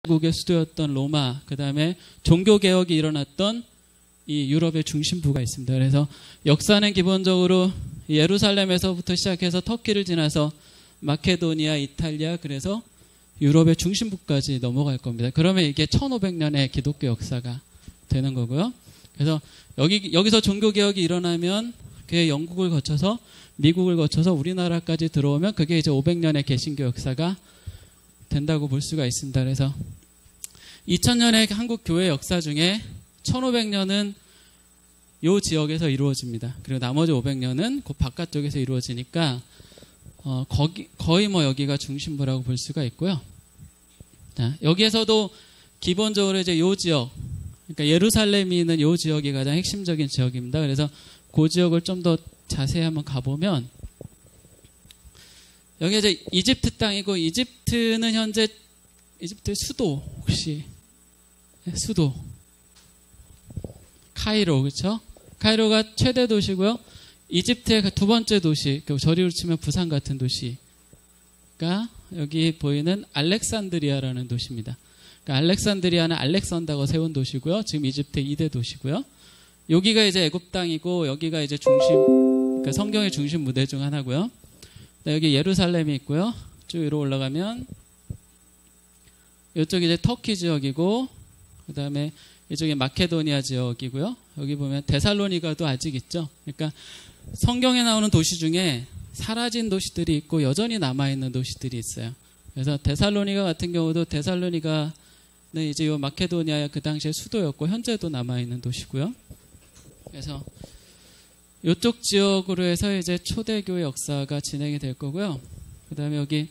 국의 수도였던 로마, 그 다음에 종교개혁이 일어났던 이 유럽의 중심부가 있습니다. 그래서 역사는 기본적으로 예루살렘에서부터 시작해서 터키를 지나서 마케도니아, 이탈리아, 그래서 유럽의 중심부까지 넘어갈 겁니다. 그러면 이게 1500년의 기독교 역사가 되는 거고요. 그래서 여기서 종교개혁이 일어나면 그게 영국을 거쳐서 미국을 거쳐서 우리나라까지 들어오면 그게 이제 500년의 개신교 역사가 된다고 볼 수가 있습니다. 그래서 2000년의 한국 교회 역사 중에 1500년은 이 지역에서 이루어집니다. 그리고 나머지 500년은 그 바깥쪽에서 이루어지니까 거의 뭐 여기가 중심부라고 볼 수가 있고요. 자, 여기에서도 기본적으로 이제 이 지역, 그러니까 예루살렘이 있는 이 지역이 가장 핵심적인 지역입니다. 그래서 그 지역을 좀 더 자세히 한번 가보면 여기 이제 이집트 땅이고, 이집트는 현재 이집트의 수도, 혹시 수도 카이로, 그렇죠? 카이로가 최대 도시고요. 이집트의 두 번째 도시, 저리로 치면 부산 같은 도시가 여기 보이는 알렉산드리아라는 도시입니다. 그러니까 알렉산드리아는 알렉산더가 세운 도시고요. 지금 이집트의 2대 도시고요. 여기가 이제 애굽 땅이고, 여기가 이제 그러니까 성경의 중심 무대 중 하나고요. 여기 예루살렘이 있고요. 쭉 위로 올라가면 이쪽이 이제 터키 지역이고, 그 다음에 이쪽이 마케도니아 지역이고요. 여기 보면 데살로니가도 아직 있죠. 그러니까 성경에 나오는 도시 중에 사라진 도시들이 있고 여전히 남아있는 도시들이 있어요. 그래서 데살로니가 같은 경우도, 데살로니가는 이제 요 마케도니아의 그 당시에 수도였고 현재도 남아있는 도시고요. 그래서 이쪽 지역으로 해서 이제 초대교 역사가 진행이 될 거고요. 그 다음에 여기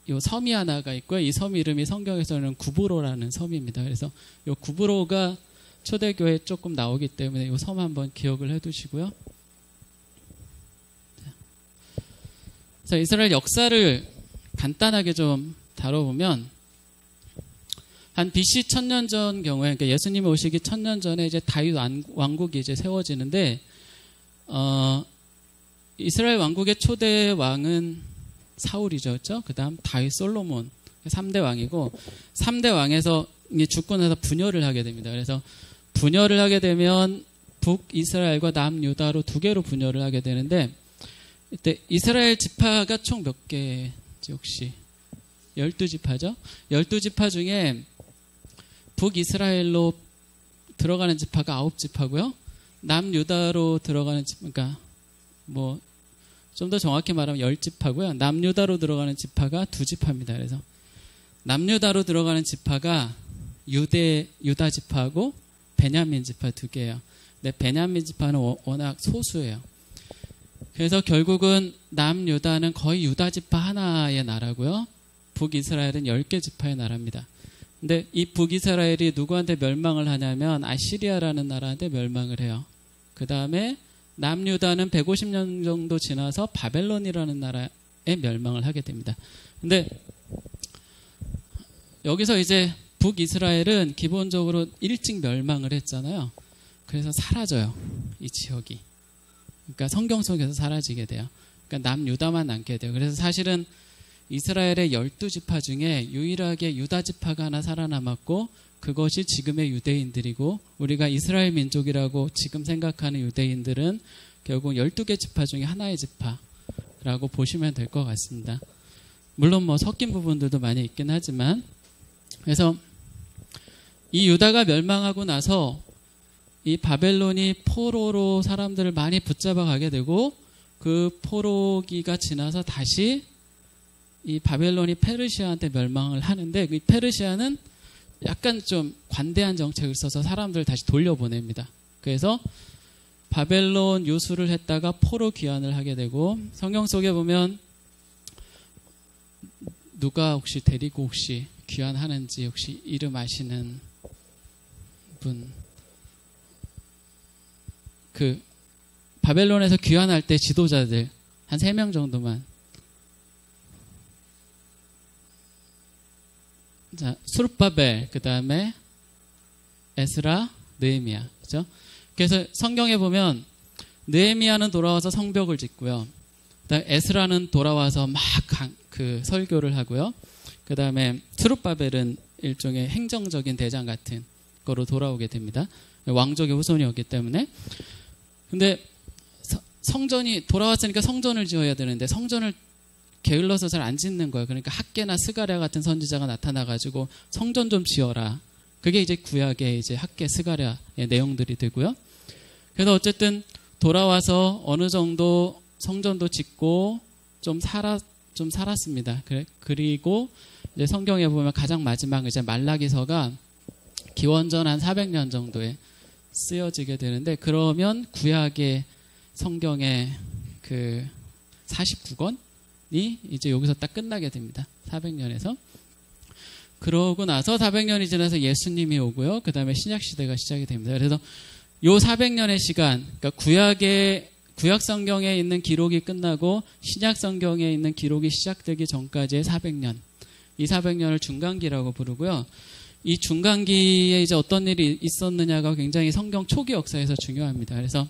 요 섬이 하나가 있고요. 이 섬 이름이 성경에서는 구브로라는 섬입니다. 그래서 요 구브로가 초대교회에 조금 나오기 때문에 요 섬 한번 기억을 해두시고요. 자, 이스라엘 역사를 간단하게 좀 다뤄보면, 한 BC 1000년 전 경우에, 그러니까 예수님이 오시기 1000년 전에 이제 다윗 왕국이 이제 세워지는데, 이스라엘 왕국의 초대 왕은 사울이죠, 그렇죠? 그 다음 다윗, 솔로몬 3대 왕이고, 3대 왕에서 죽고 나서 분열을 하게 됩니다. 그래서 분열을 하게 되면 북이스라엘과 남유다로 두 개로 분열을 하게 되는데, 이때 이스라엘 지파가 총 몇 개지 혹시? 12지파죠? 12지파 중에 북이스라엘로 들어가는 지파가 9지파고요. 남유다로 들어가는 그러니까 뭐 좀 더 정확히 말하면 10지파고요. 남유다로 들어가는 지파가 2지파입니다. 그래서 남유다로 들어가는 지파가 유다 지파하고 베냐민 지파 2개예요. 근데 베냐민 지파는 워낙 소수예요. 그래서 결국은 남유다는 거의 유다 지파 하나의 나라고요. 북이스라엘은 10개 지파의 나라입니다. 근데 이 북이스라엘이 누구한테 멸망을 하냐면 아시리아라는 나라한테 멸망을 해요. 그 다음에 남유다는 150년 정도 지나서 바벨론이라는 나라에 멸망을 하게 됩니다. 근데 여기서 이제 북이스라엘은 기본적으로 일찍 멸망을 했잖아요. 그래서 사라져요, 이 지역이. 그러니까 성경 속에서 사라지게 돼요. 그러니까 남유다만 남게 돼요. 그래서 사실은 이스라엘의 12지파 중에 유일하게 유다 지파가 하나 살아남았고, 그것이 지금의 유대인들이고, 우리가 이스라엘 민족이라고 지금 생각하는 유대인들은 결국 12개 지파 중에 하나의 지파라고 보시면 될 것 같습니다. 물론 뭐 섞인 부분들도 많이 있긴 하지만, 그래서 이 유다가 멸망하고 나서 이 바벨론이 포로로 사람들을 많이 붙잡아 가게 되고, 그 포로기가 지나서 다시 이 바벨론이 페르시아한테 멸망을 하는데, 이 페르시아는 약간 좀 관대한 정책을 써서 사람들을 다시 돌려보냅니다. 그래서 바벨론 유수를 했다가 포로 귀환을 하게 되고, 성경 속에 보면 누가 혹시 데리고 혹시 귀환하는지 혹시 이름 아시는 분? 그 바벨론에서 귀환할 때 지도자들 한 3명 정도만. 자, 수르바벨, 그 다음에 에스라, 느헤미야, 그죠? 그래서 성경에 보면 느헤미야는 돌아와서 성벽을 짓고요. 그다음에 에스라는 돌아와서 막 그 설교를 하고요. 그 다음에 스룹바벨은 일종의 행정적인 대장 같은 거로 돌아오게 됩니다. 왕족의 후손이었기 때문에. 근데 성전이 돌아왔으니까 성전을 지어야 되는데 성전을 게을러서 잘 안 짓는 거예요. 그러니까 학개나 스가랴 같은 선지자가 나타나가지고 성전 좀 지어라. 그게 이제 구약의 이제 학개 스가랴의 내용들이 되고요. 그래서 어쨌든 돌아와서 어느 정도 성전도 짓고 좀 살았습니다. 그리고 이제 성경에 보면 가장 마지막 이제 말라기서가 기원전 한 400년 정도에 쓰여지게 되는데, 그러면 구약의 성경의 그 49권이 이제 여기서 딱 끝나게 됩니다. 400년에서. 그러고 나서 400년이 지나서 예수님이 오고요. 그 다음에 신약 시대가 시작이 됩니다. 그래서 요 400년의 시간, 그러니까 구약 성경에 있는 기록이 끝나고 신약 성경에 있는 기록이 시작되기 전까지의 400년, 이 400년을 중간기라고 부르고요. 이 중간기에 이제 어떤 일이 있었느냐가 굉장히 성경 초기 역사에서 중요합니다. 그래서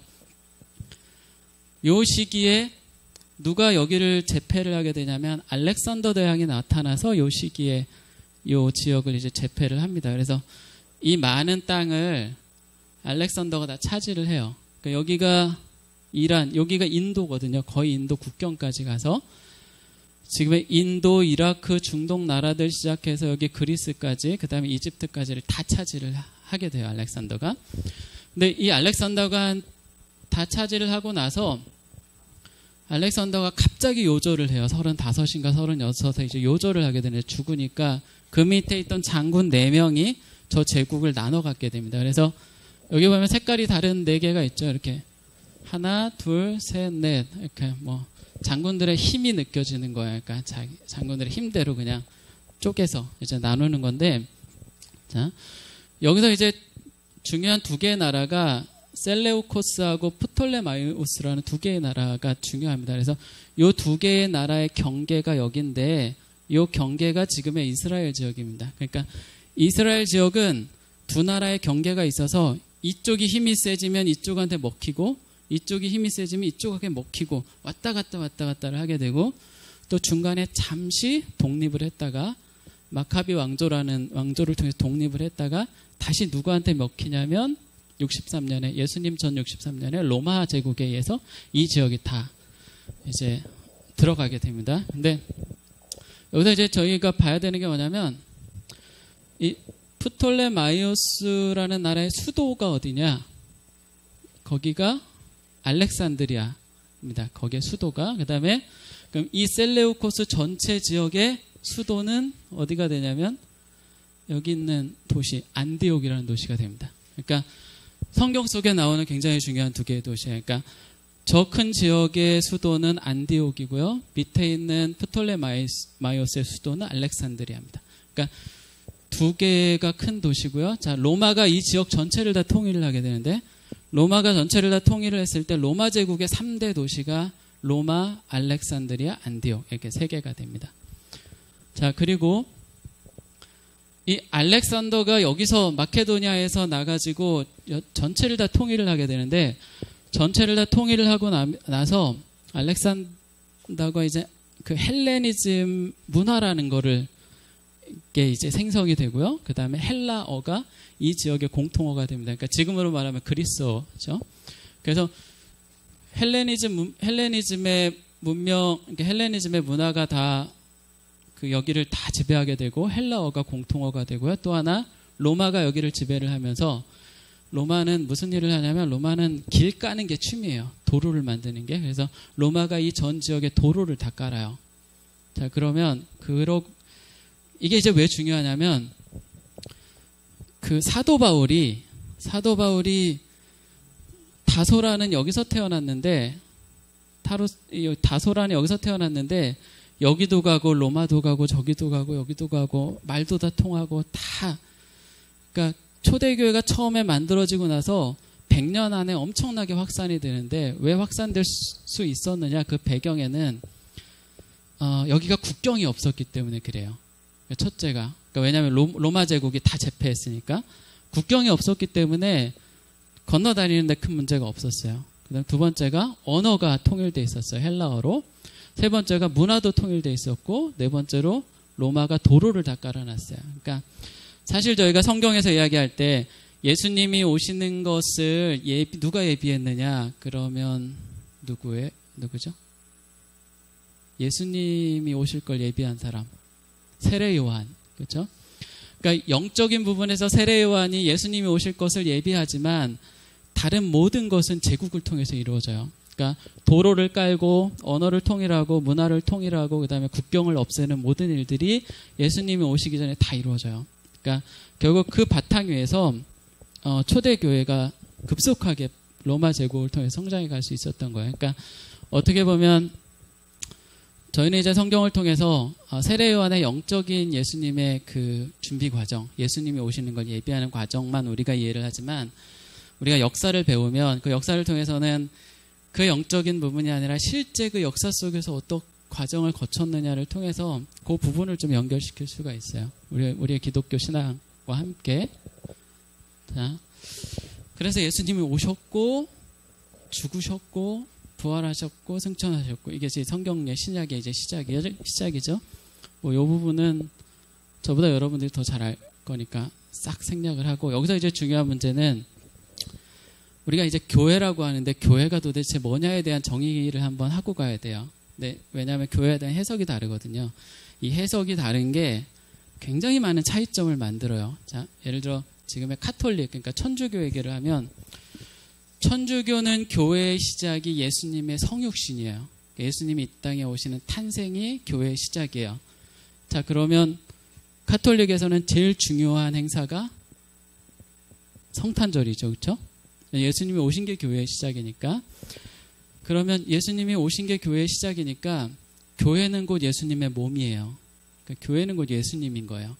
요 시기에 누가 여기를 제패를 하게 되냐면 알렉산더 대왕이 나타나서 요 시기에 요 지역을 이제 제패를 합니다. 그래서 이 많은 땅을 알렉산더가 다 차지를 해요. 그러니까 여기가 이란, 여기가 인도거든요. 거의 인도 국경까지 가서 지금의 인도, 이라크, 중동 나라들 시작해서 여기 그리스까지, 그 다음에 이집트까지를 다 차지를 하게 돼요, 알렉산더가. 근데 이 알렉산더가 다 차지를 하고 나서 알렉산더가 갑자기 요절을 해요. 35인가 36에 이제 요절을 하게 되는데 죽으니까 그 밑에 있던 장군 4명이 저 제국을 나눠 갖게 됩니다. 그래서 여기 보면 색깔이 다른 4개가 있죠. 이렇게 하나, 둘, 셋, 넷 이렇게 뭐 장군들의 힘이 느껴지는 거예요. 그러니까 장군들의 힘대로 그냥 쪼개서 이제 나누는 건데, 자 여기서 이제 중요한 2개의 나라가 셀레우코스하고 프톨레마이오스라는 2개의 나라가 중요합니다. 그래서 이 2개의 나라의 경계가 여기인데, 이 경계가 지금의 이스라엘 지역입니다. 그러니까 이스라엘 지역은 2 나라의 경계가 있어서 이쪽이 힘이 세지면 이쪽한테 먹히고, 이쪽이 힘이 세지면 이쪽한테 먹히고, 왔다 갔다를 하게 되고, 또 중간에 잠시 독립을 했다가 마카비 왕조라는 왕조를 통해서 독립을 했다가 다시 누구한테 먹히냐면 63년에 예수님 전 63년에 로마 제국에 의해서 이 지역이 다 이제 들어가게 됩니다. 근데 여기서 이제 저희가 봐야 되는 게 뭐냐면, 이 프톨레마이오스라는 나라의 수도가 어디냐? 거기가 알렉산드리아입니다. 거기에 수도가. 그다음에 그럼 이 셀레우코스 전체 지역의 수도는 어디가 되냐면 여기 있는 도시 안디옥이라는 도시가 됩니다. 그러니까 성경 속에 나오는 굉장히 중요한 2개의 도시예요. 그러니까 저 큰 지역의 수도는 안디옥이고요. 밑에 있는 프톨레마이오스의 수도는 알렉산드리아입니다. 그러니까 2개가 큰 도시고요. 자, 로마가 이 지역 전체를 다 통일을 하게 되는데, 로마가 전체를 다 통일을 했을 때 로마 제국의 3대 도시가 로마, 알렉산드리아, 안디옥 이렇게 3개가 됩니다. 자, 그리고 이 알렉산더가 여기서 마케도니아에서 나가지고 전체를 다 통일을 하게 되는데, 전체를 다 통일을 하고 나서 알렉산더가 이제 그 헬레니즘 문화라는 거를 게 이제 생성이 되고요. 그 다음에 헬라어가 이 지역의 공통어가 됩니다. 그러니까 지금으로 말하면 그리스어죠. 그래서 헬레니즘의 문명, 헬레니즘의 문화가 다 그 여기를 다 지배하게 되고, 헬라어가 공통어가 되고요. 또 하나 로마가 여기를 지배를 하면서, 로마는 무슨 일을 하냐면 로마는 길 까는 게 취미예요. 도로를 만드는 게. 그래서 로마가 이 전 지역에 도로를 다 깔아요. 자, 그러면 이게 이제 왜 중요하냐면, 그 사도 바울이 다소라는 여기서 태어났는데, 다소라는 여기서 태어났는데 여기도 가고 로마도 가고 저기도 가고 여기도 가고 말도 다 통하고 다, 그러니까 초대교회가 처음에 만들어지고 나서 100년 안에 엄청나게 확산이 되는데, 왜 확산될 수 있었느냐? 그 배경에는 여기가 국경이 없었기 때문에 그래요. 첫째가, 그러니까 왜냐하면 로마 제국이 다 제패했으니까 국경이 없었기 때문에 건너다니는데 큰 문제가 없었어요. 그다음 2번째가 언어가 통일돼 있었어요. 헬라어로. 세 번째가 문화도 통일돼 있었고, 네 번째로 로마가 도로를 다 깔아놨어요. 그러니까 사실 저희가 성경에서 이야기할 때 예수님이 오시는 것을 누가 예비했느냐? 그러면 누구죠? 예수님이 오실 걸 예비한 사람. 세례 요한. 그렇죠? 그러니까 영적인 부분에서 세례 요한이 예수님이 오실 것을 예비하지만 다른 모든 것은 제국을 통해서 이루어져요. 그러니까 도로를 깔고 언어를 통일하고 문화를 통일하고 그다음에 국경을 없애는 모든 일들이 예수님이 오시기 전에 다 이루어져요. 그러니까 결국 그 바탕 위에서 초대교회가 급속하게 로마 제국을 통해 성장해 갈 수 있었던 거예요. 그러니까 어떻게 보면 저희는 이제 성경을 통해서 세례 요한의 영적인 예수님의 그 준비 과정, 예수님이 오시는 걸 예비하는 과정만 우리가 이해를 하지만 우리가 역사를 배우면 그 역사를 통해서는 그 영적인 부분이 아니라 실제 그 역사 속에서 어떤 과정을 거쳤느냐를 통해서 그 부분을 좀 연결시킬 수가 있어요. 우리의 기독교 신앙과 함께. 자, 그래서 예수님이 오셨고 죽으셨고 부활하셨고 승천하셨고 이게 이제 성경의 신약의 이제 시작이죠. 뭐 이 부분은 저보다 여러분들이 더 잘 알 거니까 싹 생략을 하고 여기서 이제 중요한 문제는 우리가 이제 교회라고 하는데 교회가 도대체 뭐냐에 대한 정의를 한번 하고 가야 돼요. 네, 왜냐하면 교회에 대한 해석이 다르거든요. 이 해석이 다른 게 굉장히 많은 차이점을 만들어요. 자, 예를 들어 지금의 카톨릭, 그러니까 천주교 얘기를 하면 천주교는 교회의 시작이 예수님의 성육신이에요. 예수님이 이 땅에 오시는 탄생이 교회의 시작이에요. 자, 그러면 카톨릭에서는 제일 중요한 행사가 성탄절이죠. 그렇죠? 예수님이 오신 게 교회의 시작이니까. 그러면 예수님이 오신 게 교회의 시작이니까 교회는 곧 예수님의 몸이에요. 그러니까 교회는 곧 예수님인 거예요.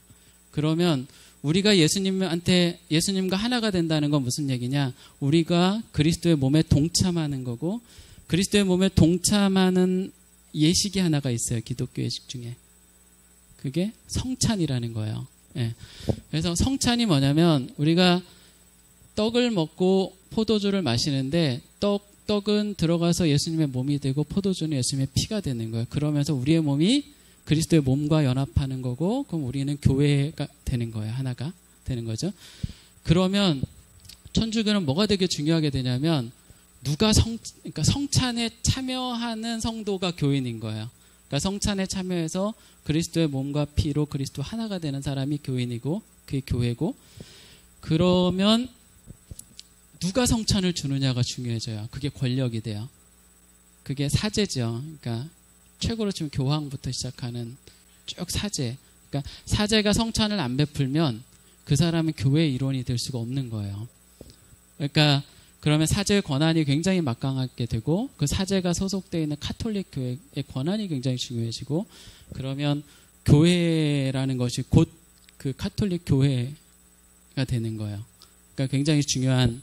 그러면 우리가 예수님과 하나가 된다는 건 무슨 얘기냐? 우리가 그리스도의 몸에 동참하는 거고 그리스도의 몸에 동참하는 예식이 하나가 있어요. 기독교 예식 중에. 그게 성찬이라는 거예요. 예. 그래서 성찬이 뭐냐면 우리가 떡을 먹고 포도주를 마시는데 떡은 들어가서 예수님의 몸이 되고 포도주는 예수님의 피가 되는 거예요. 그러면서 우리의 몸이 그리스도의 몸과 연합하는 거고 그럼 우리는 교회가 되는 거예요. 하나가 되는 거죠. 그러면 천주교는 뭐가 되게 중요하게 되냐면 그러니까 성찬에 참여하는 성도가 교인인 거예요. 그러니까 성찬에 참여해서 그리스도의 몸과 피로 그리스도 하나가 되는 사람이 교인이고 그게 교회고 그러면 누가 성찬을 주느냐가 중요해져요. 그게 권력이 돼요. 그게 사제죠. 그러니까 최고로 치면 교황부터 시작하는 쭉 사제. 그러니까 사제가 성찬을 안 베풀면 그 사람은 교회의 일원이 될 수가 없는 거예요. 그러니까 그러면 사제의 권한이 굉장히 막강하게 되고 그 사제가 소속되어 있는 카톨릭 교회의 권한이 굉장히 중요해지고 그러면 교회라는 것이 곧 그 카톨릭 교회가 되는 거예요. 그러니까 굉장히 중요한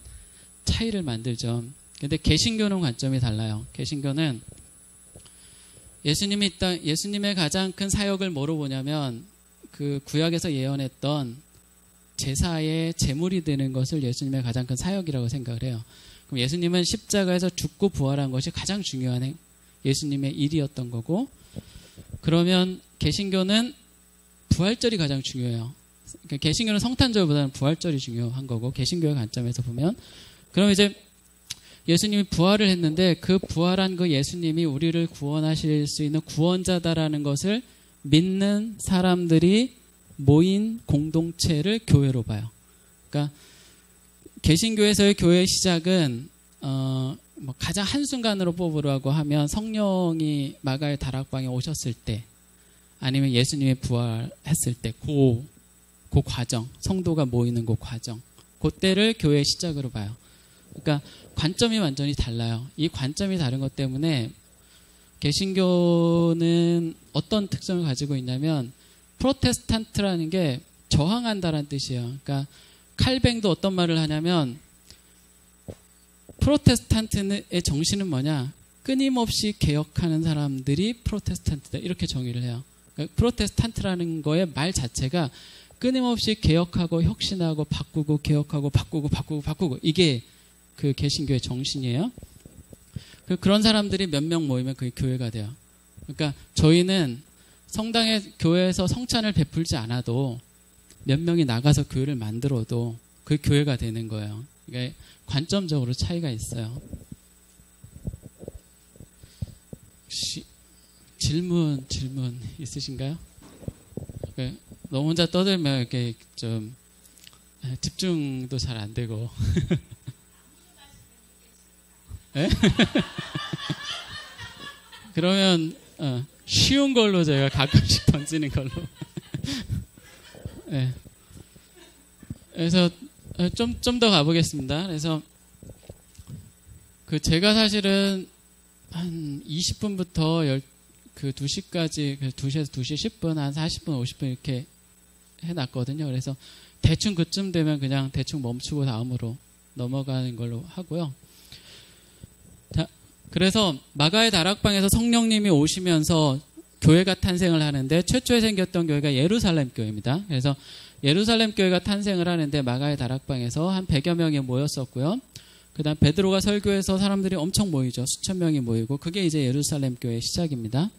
차이를 만들죠. 근데 개신교는 관점이 달라요. 개신교는 예수님의 가장 큰 사역을 뭐로 보냐면 그 구약에서 예언했던 제사의 제물이 되는 것을 예수님의 가장 큰 사역이라고 생각을 해요. 그럼 예수님은 십자가에서 죽고 부활한 것이 가장 중요한 예수님의 일이었던 거고 그러면 개신교는 부활절이 가장 중요해요. 그러니까 개신교는 성탄절보다는 부활절이 중요한 거고 개신교의 관점에서 보면 그럼 이제 예수님이 부활을 했는데 그 부활한 그 예수님이 우리를 구원하실 수 있는 구원자다라는 것을 믿는 사람들이 모인 공동체를 교회로 봐요. 그러니까 개신교에서의 교회의 시작은 가장 한순간으로 뽑으라고 하면 성령이 마가의 다락방에 오셨을 때 아니면 예수님이 부활했을 때 그 과정, 성도가 모이는 그 과정 그때를 교회의 시작으로 봐요. 그러니까 관점이 완전히 달라요. 이 관점이 다른 것 때문에 개신교는 어떤 특성을 가지고 있냐면 프로테스탄트라는 게 저항한다라는 뜻이에요. 그러니까 칼뱅도 어떤 말을 하냐면 프로테스탄트의 정신은 뭐냐? 끊임없이 개혁하는 사람들이 프로테스탄트다. 이렇게 정의를 해요. 그러니까 프로테스탄트라는 거의 말 자체가 끊임없이 개혁하고 혁신하고 바꾸고 개혁하고 바꾸고 이게 그 개신교의 정신이에요. 그런 사람들이 몇 명 모이면 그게 교회가 돼요. 그러니까 저희는 성당에 교회에서 성찬을 베풀지 않아도 몇 명이 나가서 교회를 만들어도 그 교회가 되는 거예요. 그러니까 관점적으로 차이가 있어요. 혹시 질문 있으신가요? 그러니까 너무 혼자 떠들면 이렇게 좀 집중도 잘 안 되고. 네? 그러면 쉬운 걸로 제가 가끔씩 던지는 걸로. 네. 그래서 좀 더 가보겠습니다. 그래서 제가 사실은 한 20분부터 그 2시까지, 2시에서 2시 10분, 한 40분, 50분 이렇게 해놨거든요. 그래서 대충 그쯤 되면 그냥 대충 멈추고 다음으로 넘어가는 걸로 하고요. 자, 그래서 마가의 다락방에서 성령님이 오시면서 교회가 탄생을 하는데 최초에 생겼던 교회가 예루살렘 교회입니다. 그래서 예루살렘 교회가 탄생을 하는데 마가의 다락방에서 한 100여 명이 모였었고요. 그 다음 베드로가 설교해서 사람들이 엄청 모이죠. 수천 명이 모이고 그게 이제 예루살렘 교회의 시작입니다.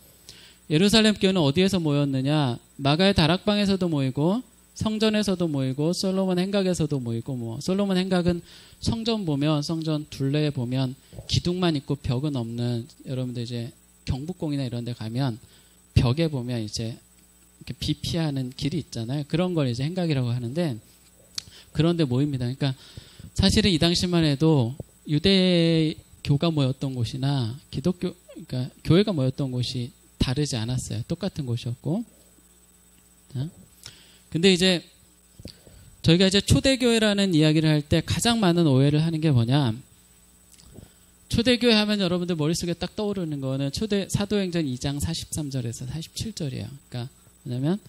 예루살렘 교회는 어디에서 모였느냐? 마가의 다락방에서도 모이고 성전에서도 모이고 솔로몬 행각에서도 모이고 솔로몬 행각은 성전 둘레에 보면 기둥만 있고 벽은 없는, 여러분들 이제 경복궁이나 이런 데 가면 벽에 보면 이제 이렇게 비피하는 길이 있잖아요. 그런 걸 이제 행각이라고 하는데 그런 데 모입니다. 그러니까 사실은 이 당시만 해도 유대교가 모였던 곳이나 그러니까 교회가 모였던 곳이 다르지 않았어요. 똑같은 곳이었고. 근데 이제 저희가 이제 초대교회라는 이야기를 할 때 가장 많은 오해를 하는 게 뭐냐. 초대교회 하면 여러분들 머릿속에 딱 떠오르는 거는 사도행전 2장 43절에서 47절이에요. 그러니까 뭐냐면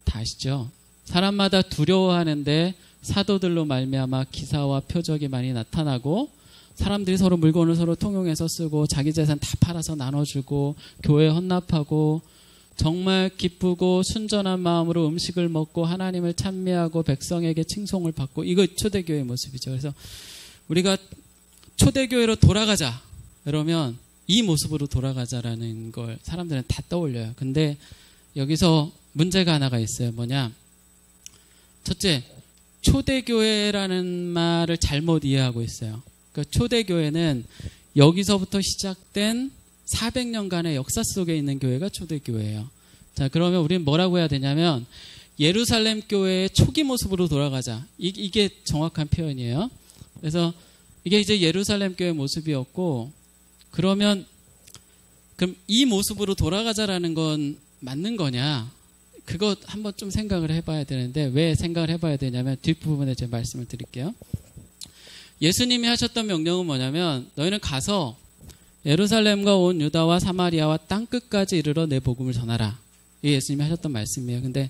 다 아시죠? 사람마다 두려워하는데 사도들로 말미암아 기사와 표적이 많이 나타나고 사람들이 서로 물건을 서로 통용해서 쓰고 자기 재산 다 팔아서 나눠주고 교회에 헌납하고 정말 기쁘고 순전한 마음으로 음식을 먹고 하나님을 찬미하고 백성에게 칭송을 받고, 이거 초대교회의 모습이죠. 그래서 우리가 초대교회로 돌아가자 그러면 이 모습으로 돌아가자라는 걸 사람들은 다 떠올려요. 근데 여기서 문제가 하나가 있어요. 뭐냐? 첫째, 초대교회라는 말을 잘못 이해하고 있어요. 그러니까 초대교회는 여기서부터 시작된 400년간의 역사 속에 있는 교회가 초대교회예요. 자, 그러면 우리는 뭐라고 해야 되냐면 예루살렘 교회의 초기 모습으로 돌아가자. 이게 정확한 표현이에요. 그래서 이게 이제 예루살렘 교회 모습이었고, 그럼 이 모습으로 돌아가자라는 건 맞는 거냐? 그거 한번 좀 생각을 해봐야 되는데, 왜 생각을 해봐야 되냐면 뒷부분에 제가 말씀을 드릴게요. 예수님이 하셨던 명령은 뭐냐면 너희는 가서 예루살렘과 온 유다와 사마리아와 땅끝까지 이르러 내 복음을 전하라. 이게 예수님이 하셨던 말씀이에요. 근데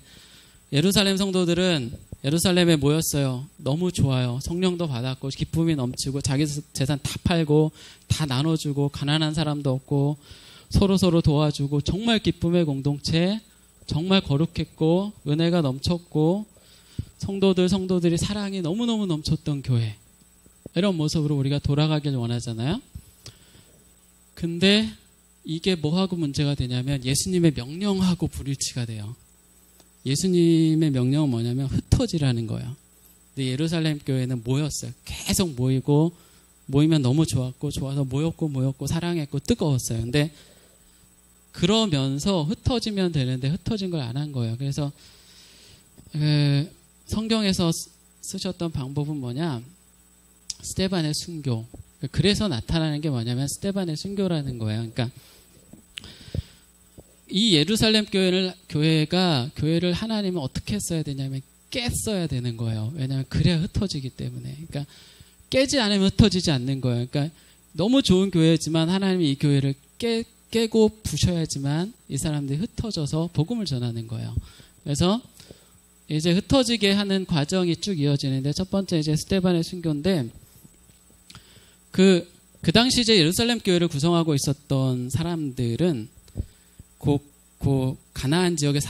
예루살렘 성도들은 예루살렘에 모였어요. 너무 좋아요. 성령도 받았고 기쁨이 넘치고 자기 재산 다 팔고 다 나눠주고 가난한 사람도 없고 서로 도와주고 정말 기쁨의 공동체, 정말 거룩했고 은혜가 넘쳤고 성도들이 사랑이 너무너무 넘쳤던 교회, 이런 모습으로 우리가 돌아가길 원하잖아요. 근데 이게 뭐하고 문제가 되냐면 예수님의 명령하고 불일치가 돼요. 예수님의 명령은 뭐냐면 흩어지라는 거예요. 근데 예루살렘 교회는 모였어요. 계속 모이면 너무 좋아서 모였고 사랑했고 뜨거웠어요. 근데 그러면서 흩어지면 되는데 흩어진 걸 안 한 거예요. 그래서 성경에서 쓰셨던 방법은 뭐냐? 스데반의 순교. 그래서 나타나는 게 뭐냐면 스데반의 순교라는 거예요. 그러니까 이 예루살렘 교회를 하나님은 어떻게 써야 되냐면 깼어야 되는 거예요. 왜냐하면 그래야 흩어지기 때문에. 그러니까 깨지 않으면 흩어지지 않는 거예요. 그러니까 너무 좋은 교회지만 하나님이 이 교회를 깨고 부셔야지만 이 사람들이 흩어져서 복음을 전하는 거예요. 그래서 이제 흩어지게 하는 과정이 쭉 이어지는데, 첫 번째 이제 스데반의 순교인데, 그 당시 이제 예루살렘 교회를 구성하고 있었던 사람들은 가나안 지역에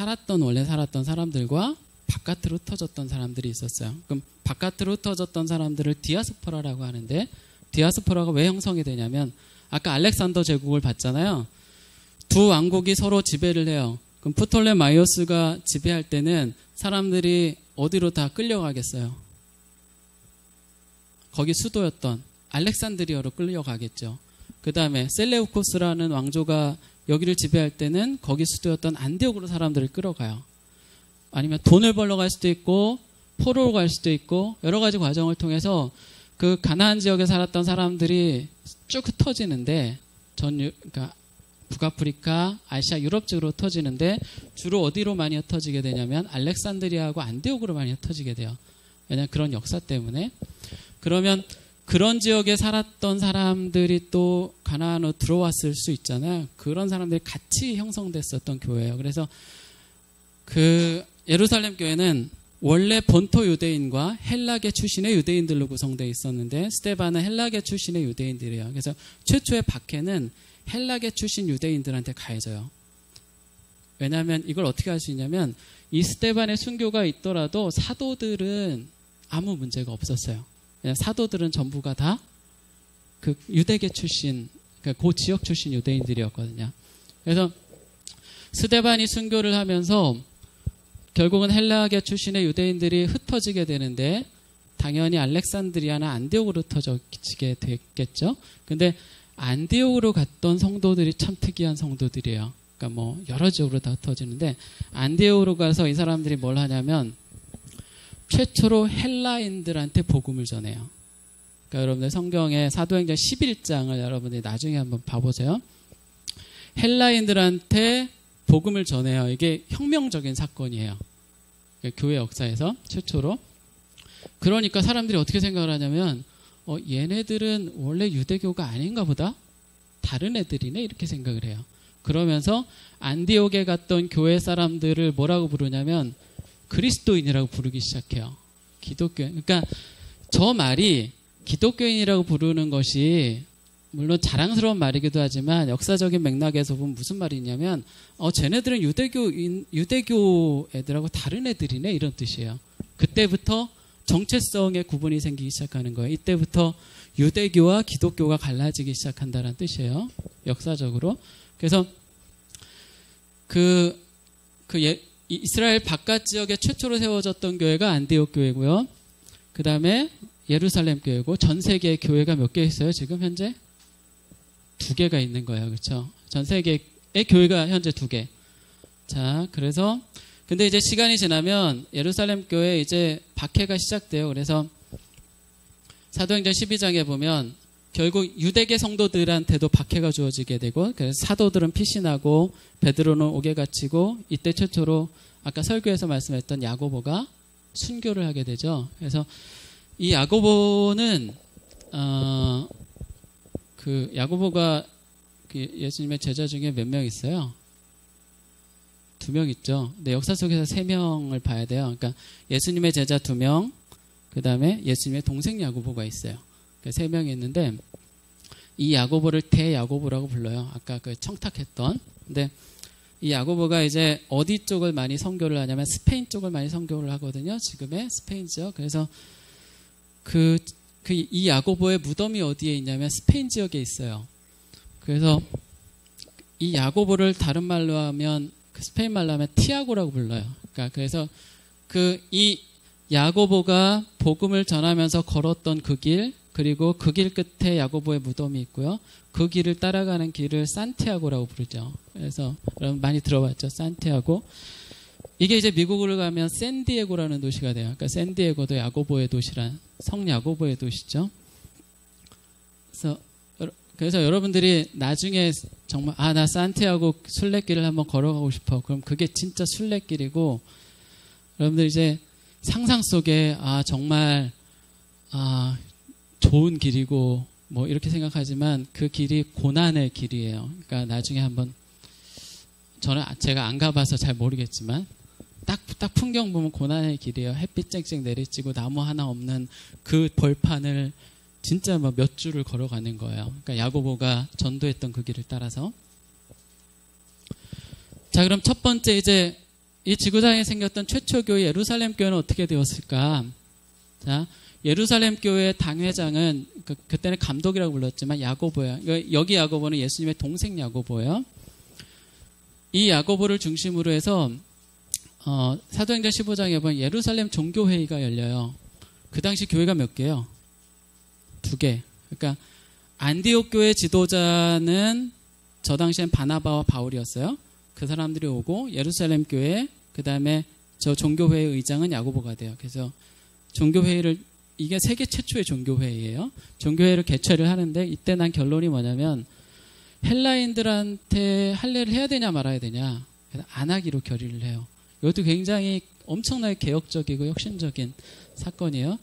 원래 살았던 사람들과 바깥으로 흩어졌던 사람들이 있었어요. 그럼 바깥으로 흩어졌던 사람들을 디아스포라라고 하는데, 디아스포라가 왜 형성이 되냐면 아까 알렉산더 제국을 봤잖아요. 두 왕국이 서로 지배를 해요. 그럼 프톨레마이오스가 지배할 때는 사람들이 어디로 다 끌려가겠어요? 거기 수도였던 알렉산드리아로 끌려가겠죠. 그 다음에 셀레우코스라는 왕조가 여기를 지배할 때는 거기 수도였던 안디옥으로 사람들을 끌어가요. 아니면 돈을 벌러 갈 수도 있고 포로로 갈 수도 있고 여러 가지 과정을 통해서 그 가나안 지역에 살았던 사람들이 쭉 흩어지는데 그러니까 북아프리카, 아시아, 유럽 쪽으로 흩어지는데 주로 어디로 많이 흩어지게 되냐면 알렉산드리아하고 안디옥으로 많이 흩어지게 돼요. 왜냐하면 그런 역사 때문에. 그러면 그런 지역에 살았던 사람들이 또 가나안으로 들어왔을 수 있잖아요. 그런 사람들이 같이 형성됐었던 교회예요. 그래서 그 예루살렘 교회는 원래 본토 유대인과 헬라계 출신의 유대인들로 구성되어 있었는데 스데반은 헬라계 출신의 유대인들이에요. 그래서 최초의 박해는 헬라계 출신 유대인들한테 가해져요. 왜냐하면 이걸 어떻게 할 수 있냐면 이 스데반의 순교가 있더라도 사도들은 아무 문제가 없었어요. 사도들은 전부가 다 그 유대계 출신, 그러니까 그 지역 출신 유대인들이었거든요. 그래서 스데반이 순교를 하면서 결국은 헬라계 출신의 유대인들이 흩어지게 되는데 당연히 알렉산드리아나 안디옥으로 흩어지게 됐겠죠. 근데 안디옥으로 갔던 성도들이 참 특이한 성도들이에요. 그러니까 뭐 여러 지역으로 다 흩어지는데 안디옥으로 가서 이 사람들이 뭘 하냐면 최초로 헬라인들한테 복음을 전해요. 그러니까 여러분들 성경의 사도행전 11장을 여러분들이 나중에 한번 봐보세요. 헬라인들한테 복음을 전해요. 이게 혁명적인 사건이에요. 그러니까 교회 역사에서 최초로. 그러니까 사람들이 어떻게 생각을 하냐면 얘네들은 원래 유대교가 아닌가 보다? 다른 애들이네? 이렇게 생각을 해요. 그러면서 안디옥에 갔던 교회 사람들을 뭐라고 부르냐면 그리스도인이라고 부르기 시작해요. 기독교인. 그러니까 저 말이 기독교인이라고 부르는 것이 물론 자랑스러운 말이기도 하지만 역사적인 맥락에서 보면 무슨 말이냐면 쟤네들은 유대교 애들하고 다른 애들이네 이런 뜻이에요. 그때부터 정체성의 구분이 생기기 시작하는 거예요. 이때부터 유대교와 기독교가 갈라지기 시작한다는 뜻이에요. 역사적으로. 그래서 이스라엘 바깥 지역에 최초로 세워졌던 교회가 안디옥 교회고요. 그 다음에 예루살렘 교회고 전 세계에 교회가 몇 개 있어요? 지금 현재? 2개가 있는 거예요. 그렇죠? 전 세계의 교회가 현재 2개. 자, 그래서 근데 이제 시간이 지나면 예루살렘 교회에 이제 박해가 시작돼요. 그래서 사도행전 12장에 보면 결국 유대계 성도들한테도 박해가 주어지게 되고 그래서 사도들은 피신하고 베드로는 옥에 갇히고 이때 최초로 아까 설교에서 말씀했던 야고보가 순교를 하게 되죠. 그래서 이 야고보는 그 야고보가 예수님의 제자 중에 몇 명 있어요? 2명 있죠. 근데 역사 속에서 3명을 봐야 돼요. 그러니까 예수님의 제자 2명, 그 다음에 예수님의 동생 야고보가 있어요. 3명이 있는데 이 야고보를 대야고보라고 불러요. 아까 그 청탁했던. 근데 이 야고보가 이제 어디 쪽을 많이 선교를 하냐면 스페인 쪽을 많이 선교를 하거든요. 지금의 스페인 지역. 그래서 이 야고보의 무덤이 어디에 있냐면 스페인 지역에 있어요. 그래서 이 야고보를 다른 말로 하면 스페인 말로 하면 티아고라고 불러요. 그러니까 그래서 이 야고보가 복음을 전하면서 걸었던 그 길, 그리고 그 길 끝에 야고보의 무덤이 있고요. 그 길을 따라가는 길을 산티아고라고 부르죠. 그래서 여러분 많이 들어봤죠. 산티아고. 이게 이제 미국으로 가면 샌디에고라는 도시가 돼요. 그러니까 샌디에고도 야고보의 도시란 성 야고보의 도시죠. 그래서 여러분들이 나중에 정말 나 산티아고 순례길을 한번 걸어가고 싶어. 그럼 그게 진짜 순례길이고 여러분들 이제 상상 속에 정말 좋은 길이고 뭐 이렇게 생각하지만 그 길이 고난의 길이에요. 그러니까 나중에 한번 제가 안 가봐서 잘 모르겠지만 딱 풍경 보면 고난의 길이에요. 햇빛 쨍쨍 내리쬐고 나무 하나 없는 그 벌판을 진짜 몇 줄을 걸어가는 거예요. 그러니까 야고보가 전도했던 그 길을 따라서. 자, 그럼 첫 번째 이제 이 지구상에 생겼던 최초 교회 예루살렘 교회는 어떻게 되었을까? 자, 예루살렘 교회의 당회장은 그때는 감독이라고 불렀지만 야고보예요. 여기 야고보는 예수님의 동생 야고보예요. 이 야고보를 중심으로 해서 사도행전 15장에 보면 예루살렘 종교회의가 열려요. 그 당시 교회가 몇 개요? 2개. 그러니까 안디옥 교회 지도자는 저 당시엔 바나바와 바울이었어요. 그 사람들이 오고 예루살렘 교회, 그 다음에 저 종교회의 의장은 야고보가 돼요. 그래서 종교회의를, 이게 세계 최초의 종교회의예요. 종교회의를 개최를 하는데 이때 난 결론이 뭐냐면 헬라인들한테 할례를 해야 되냐 말아야 되냐, 그래서 안 하기로 결의를 해요. 이것도 굉장히 엄청나게 개혁적이고 혁신적인 사건이에요.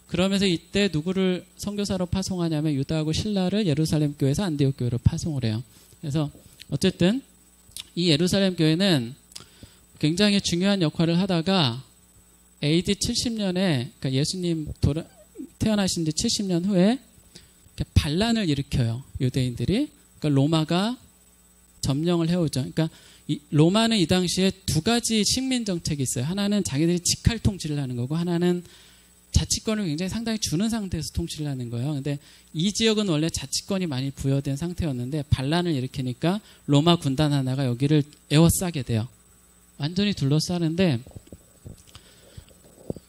그러면서 이때 누구를 선교사로 파송하냐면 유다하고 실라를 예루살렘 교회에서 안디옥 교회로 파송을 해요. 그래서 어쨌든 이 예루살렘 교회는 굉장히 중요한 역할을 하다가 AD 70년에, 그러니까 예수님 태어나신 지 70년 후에 반란을 일으켜요. 유대인들이. 그러니까 로마가 점령을 해오죠. 그러니까 로마는 이 당시에 2가지 식민 정책이 있어요. 하나는 자기들이 직할 통치를 하는 거고, 하나는 자치권을 굉장히 상당히 주는 상태에서 통치를 하는 거예요. 근데 이 지역은 원래 자치권이 많이 부여된 상태였는데 반란을 일으키니까 로마 군단 하나가 여기를 에워싸게 돼요. 완전히 둘러싸는데,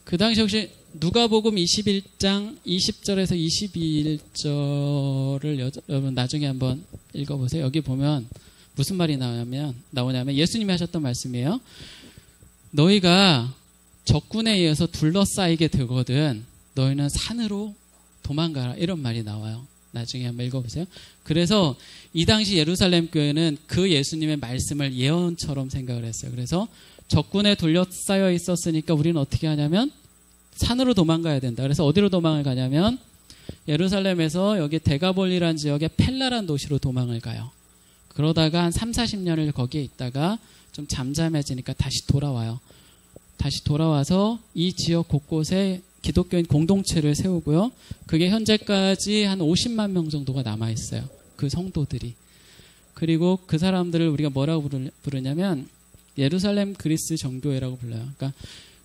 그 당시 혹시 누가복음 21장 20절에서 22절을 여러분 나중에 한번 읽어보세요. 여기 보면 무슨 말이 나오냐면 예수님이 하셨던 말씀이에요. 너희가 적군에 의해서 둘러싸이게 되거든 너희는 산으로 도망가라, 이런 말이 나와요. 나중에 한번 읽어보세요. 그래서 이 당시 예루살렘 교회는 그 예수님의 말씀을 예언처럼 생각을 했어요. 그래서 적군에 둘러싸여 있었으니까 우리는 어떻게 하냐면 산으로 도망가야 된다. 그래서 어디로 도망을 가냐면 예루살렘에서 여기 데가볼리라는 지역의 펠라란 도시로 도망을 가요. 그러다가 한 3, 40년을 거기에 있다가 좀 잠잠해지니까 다시 돌아와요. 다시 돌아와서 이 지역 곳곳에 기독교인 공동체를 세우고요. 그게 현재까지 한 50만 명 정도가 남아있어요. 그 성도들이. 그리고 그 사람들을 우리가 뭐라고 부르냐면 예루살렘 그리스 정교회라고 불러요. 그러니까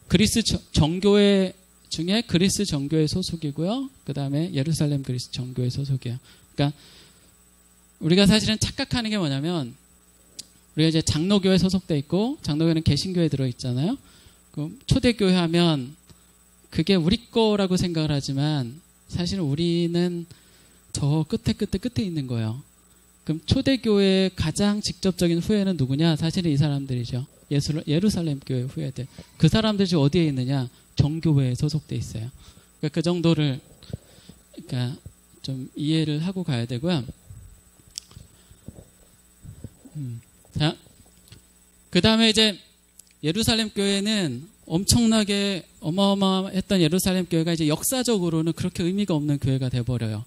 그리스 정교회 중에 그리스 정교회 소속이고요. 그 다음에 예루살렘 그리스 정교회 소속이에요. 그러니까 우리가 사실은 착각하는 게 뭐냐면 우리가 이제 장로교회 소속돼 있고 장로교회는 개신교회 들어있잖아요. 그럼 초대교회 하면 그게 우리 거라고 생각을 하지만 사실은 우리는 저 끝에 있는 거예요. 그럼 초대교회의 가장 직접적인 후예는 누구냐? 사실은 이 사람들이죠. 예루살렘 교회 후예들. 그 사람들이 지금 어디에 있느냐? 정교회에 소속돼 있어요. 그러니까 그 정도를 그러니까 좀 이해를 하고 가야 되고요. 자, 그 다음에 이제 예루살렘 교회는 엄청나게 어마어마했던 예루살렘 교회가 이제 역사적으로는 그렇게 의미가 없는 교회가 돼버려요.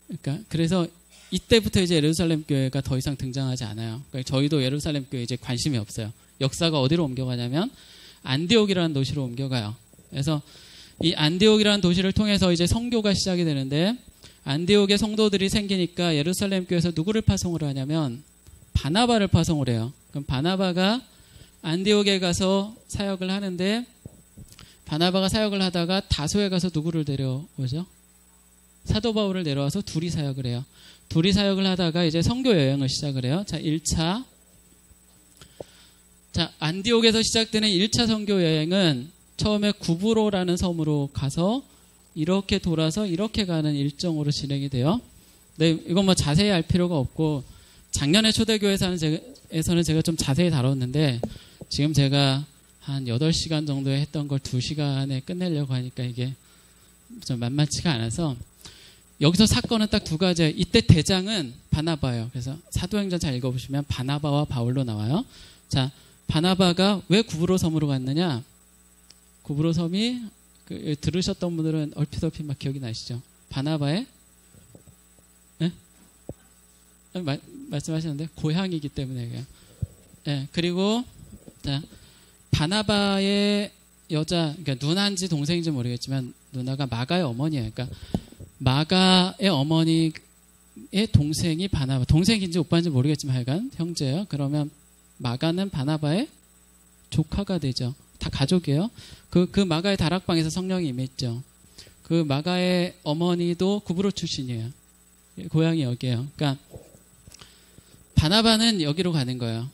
그러니까 그래서 이때부터 이제 예루살렘 교회가 더 이상 등장하지 않아요. 그러니까 저희도 예루살렘 교회에 이제 관심이 없어요. 역사가 어디로 옮겨가냐면 안디옥이라는 도시로 옮겨가요. 그래서 이 안디옥이라는 도시를 통해서 이제 선교가 시작이 되는데 안디옥에 성도들이 생기니까 예루살렘 교회에서 누구를 파송을 하냐면 바나바를 파송을 해요. 그럼 바나바가 안디옥에 가서 사역을 하는데 바나바가 사역을 하다가 다소에 가서 누구를 데려오죠? 사도 바울을 내려와서 둘이 사역을 해요. 둘이 사역을 하다가 이제 선교 여행을 시작을 해요. 자, 1차. 자, 안디옥에서 시작되는 1차 선교 여행은 처음에 구브로라는 섬으로 가서 이렇게 돌아서 이렇게 가는 일정으로 진행이 돼요. 네, 이건 뭐 자세히 알 필요가 없고 작년에 초대교회에서는 제가 좀 자세히 다뤘는데 지금 제가 한 8시간 정도에 했던 걸 2시간에 끝내려고 하니까 이게 좀 만만치가 않아서 여기서 사건은 딱 2가지. 이때 대장은 바나바예요. 그래서 사도행전 잘 읽어보시면 바나바와 바울로 나와요. 자, 바나바가 왜 구브로 섬으로 갔느냐? 구브로 섬이 들으셨던 분들은 얼핏 막 기억이 나시죠? 바나바의 네? 말씀하셨는데 고향이기 때문에 네, 그리고 자, 바나바의 여자, 그러니까 누나인지 동생인지 모르겠지만 누나가 마가의 어머니예요. 그러니까 마가의 어머니의 동생이 바나바, 동생인지 오빠인지 모르겠지만 하여간 형제예요. 그러면 마가는 바나바의 조카가 되죠. 다 가족이에요. 그 마가의 다락방에서 성령이 임했죠. 그 마가의 어머니도 구브로 출신이에요. 고향이 여기예요. 그러니까 바나바는 여기로 가는 거예요.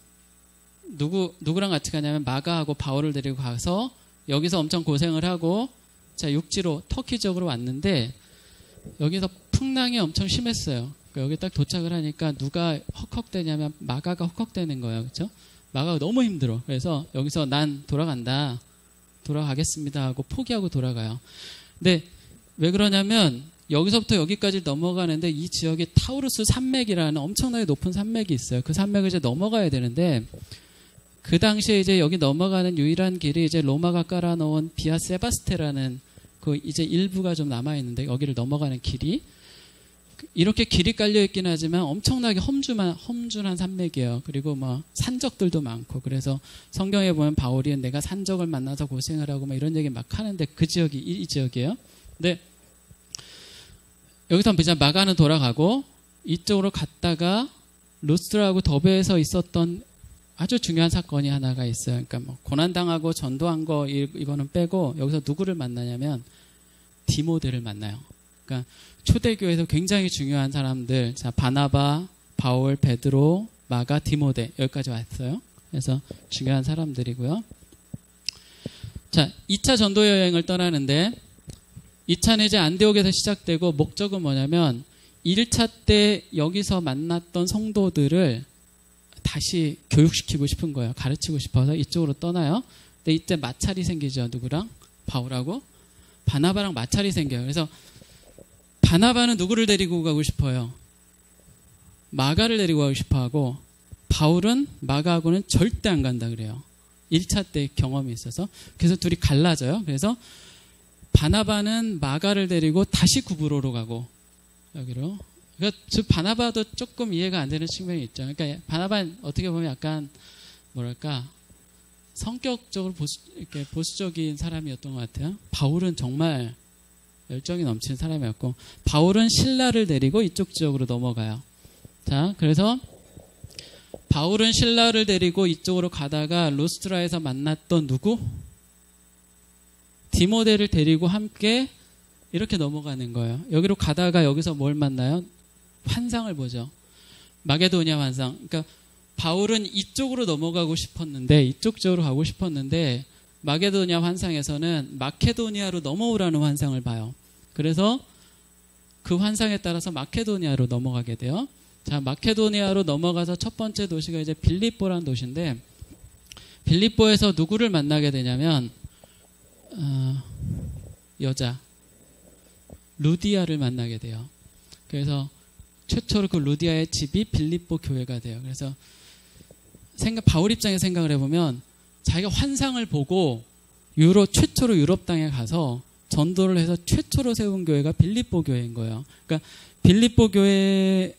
누구랑 같이 가냐면 마가하고 바울을 데리고 가서 여기서 엄청 고생을 하고 자, 육지로 터키 쪽으로 왔는데 여기서 풍랑이 엄청 심했어요. 그러니까 여기 딱 도착을 하니까 누가 헉헉대냐면 마가가 헉헉대는 거예요. 그렇죠? 마가가 너무 힘들어. 그래서 여기서 난 돌아간다. 돌아가겠습니다 하고 포기하고 돌아가요. 근데 왜 그러냐면 여기서부터 여기까지 넘어가는데 이 지역에 타우루스 산맥이라는 엄청나게 높은 산맥이 있어요. 그 산맥을 이제 넘어가야 되는데 그 당시에 이제 여기 넘어가는 유일한 길이 이제 로마가 깔아놓은 비아 세바스테라는 그 이제 일부가 좀 남아있는데 여기를 넘어가는 길이 이렇게 길이 깔려있긴 하지만 엄청나게 험준한 산맥이에요. 그리고 뭐 산적들도 많고 그래서 성경에 보면 바울이 내가 산적을 만나서 고생을 하고 막 이런 얘기 막 하는데 그 지역이 이 지역이에요. 근데 여기서 이제 마가는 돌아가고 이쪽으로 갔다가 루스트라하고 더베에서 있었던 아주 중요한 사건이 하나가 있어요. 그러니까 뭐 고난당하고 전도한 거 이거는 빼고 여기서 누구를 만나냐면 디모데를 만나요. 그러니까 초대교회에서 굉장히 중요한 사람들, 자 바나바, 바울, 베드로, 마가, 디모데 여기까지 왔어요. 그래서 중요한 사람들이고요. 자, 2차 전도 여행을 떠나는데 2차는 이제 안디옥에서 시작되고 목적은 뭐냐면 1차 때 여기서 만났던 성도들을 다시 교육시키고 싶은 거예요. 가르치고 싶어서 이쪽으로 떠나요. 근데 이때 마찰이 생기죠. 누구랑? 바울하고 바나바랑 마찰이 생겨요. 그래서 바나바는 누구를 데리고 가고 싶어요? 마가를 데리고 가고 싶어하고 바울은 마가하고는 절대 안 간다 그래요. 1차 때 경험이 있어서. 그래서 둘이 갈라져요. 그래서 바나바는 마가를 데리고 다시 구브로로 가고 여기로. 그러니까 저 바나바도 조금 이해가 안 되는 측면이 있죠. 그러니까 바나바는 어떻게 보면 약간 뭐랄까 성격적으로 이렇게 보수적인 사람이었던 것 같아요. 바울은 정말 열정이 넘치는 사람이었고 바울은 실라를 데리고 이쪽 지역으로 넘어가요. 자, 그래서 바울은 실라를 데리고 이쪽으로 가다가 루스트라에서 만났던 누구? 디모데를 데리고 함께 이렇게 넘어가는 거예요. 여기로 가다가 여기서 뭘 만나요? 환상을 보죠. 마게도니아 환상. 그러니까 바울은 이쪽으로 넘어가고 싶었는데 이쪽 쪽으로 가고 싶었는데 마게도니아 환상에서는 마케도니아로 넘어오라는 환상을 봐요. 그래서 그 환상에 따라서 마케도니아로 넘어가게 돼요. 자, 마케도니아로 넘어가서 첫 번째 도시가 이제 빌립보라는 도시인데 빌립보에서 누구를 만나게 되냐면 여자 루디아를 만나게 돼요. 그래서 최초로 그 루디아의 집이 빌립보 교회가 돼요. 그래서 바울 입장에 생각을 해보면 자기가 환상을 보고 최초로 유럽 땅에 가서 전도를 해서 최초로 세운 교회가 빌립보 교회인 거예요. 그러니까 빌립보 교회를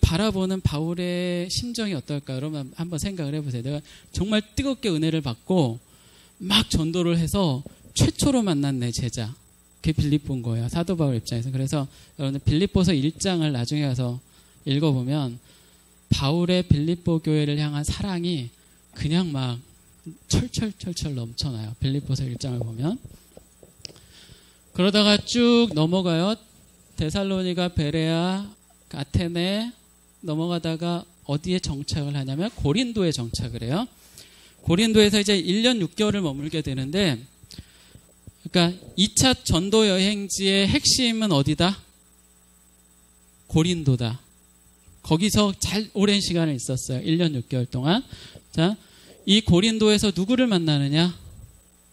바라보는 바울의 심정이 어떨까? 여러분 한번 생각을 해보세요. 내가 정말 뜨겁게 은혜를 받고 막 전도를 해서 최초로 만난 내 제자. 그게 빌립보인 거예요. 사도 바울 입장에서. 그래서 여러분 빌립보서 1장을 나중에 가서 읽어보면 바울의 빌립보 교회를 향한 사랑이 그냥 막 철철철철 넘쳐나요. 빌립보서 1장을 보면. 그러다가 쭉 넘어가요. 데살로니가, 베레아, 아테네 넘어가다가 어디에 정착을 하냐면 고린도에 정착을 해요. 고린도에서 이제 1년 6개월을 머물게 되는데 그러니까 2차 전도 여행지의 핵심은 어디다? 고린도다. 거기서 잘 오랜 시간을 있었어요. 1년 6개월 동안. 자, 이 고린도에서 누구를 만나느냐?